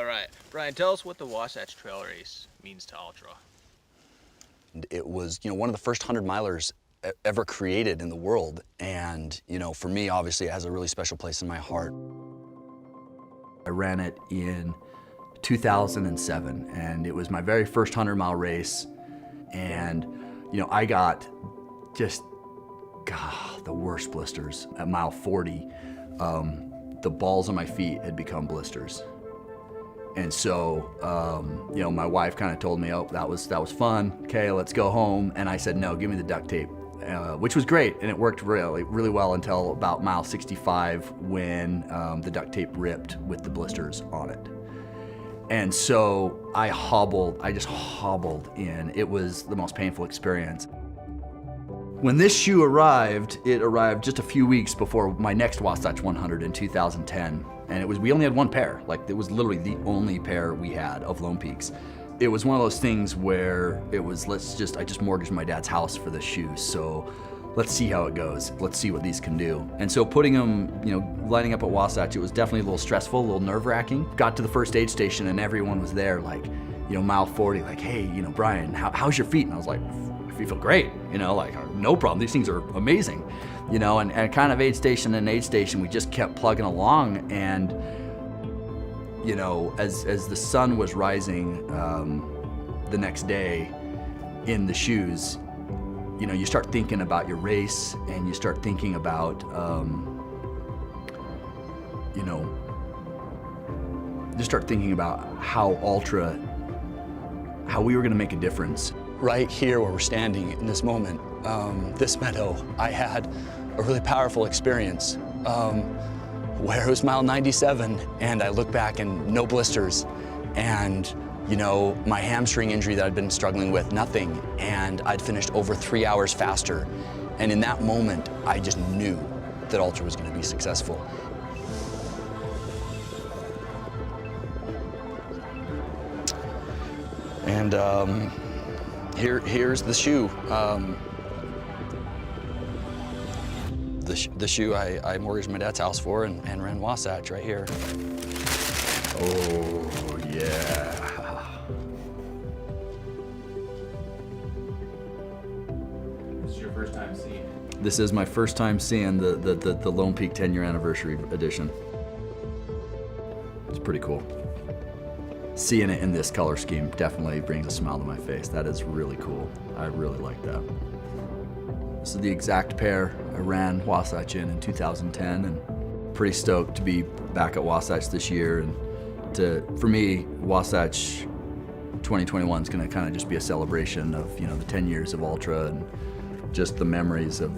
All right, Brian, tell us what the Wasatch Trail Race means to Altra. It was, one of the first 100-milers ever created in the world. And, for me, obviously, it has a really special place in my heart. I ran it in 2007, and it was my very first 100-mile race. And, I got just, the worst blisters. At mile 40, the balls on my feet had become blisters. And so, my wife kind of told me, oh, that was fun. Okay, let's go home. And I said, no, give me the duct tape, which was great. And it worked really well until about mile 65 when the duct tape ripped with the blisters on it. And so I just hobbled in. It was the most painful experience. When this shoe arrived, it arrived just a few weeks before my next Wasatch 100 in 2010. And we only had one pair. It was literally the only pair we had of Lone Peaks. It was one of those things where it was, I just mortgaged my dad's house for this shoe, so let's see how it goes. Let's see what these can do. And so putting them, lining up at Wasatch, it was definitely a little stressful, a little nerve-wracking. Got to the first aid station and everyone was there, mile 40, hey, Brian, how's your feet? And I was like, I feel great, no problem. These things are amazing, and kind of aid station and aid station, we just kept plugging along. And, as the sun was rising the next day in the shoes, you start thinking about your race, and you start thinking about, how we were gonna make a difference. Right here where we're standing in this moment, this meadow, I had a really powerful experience where it was mile 97 and I look back and no blisters, and my hamstring injury that I'd been struggling with, nothing, and I'd finished over 3 hours faster. And in that moment, I just knew that Altra was gonna be successful. And here's the shoe. The shoe I mortgaged my dad's house for and ran Wasatch right here. Oh, yeah. This is your first time seeing it? This is my first time seeing the Lone Peak 10-year anniversary edition. It's pretty cool. Seeing it in this color scheme definitely brings a smile to my face. That is really cool. I really like that. This is the exact pair I ran Wasatch in 2010, and pretty stoked to be back at Wasatch this year. And for me, Wasatch 2021 is going to kind of just be a celebration of the 10 years of Altra and just the memories of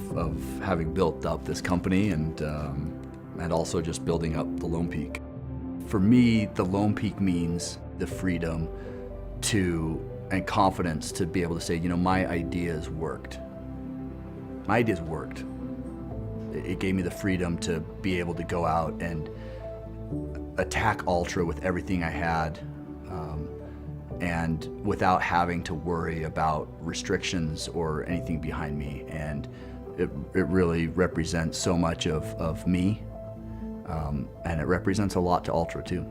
having built up this company and also just building up the Lone Peak. For me, the Lone Peak means the freedom and confidence to be able to say, my ideas worked. My ideas worked. It gave me the freedom to be able to go out and attack Altra with everything I had, and without having to worry about restrictions or anything behind me. And it really represents so much of me, and it represents a lot to Altra too.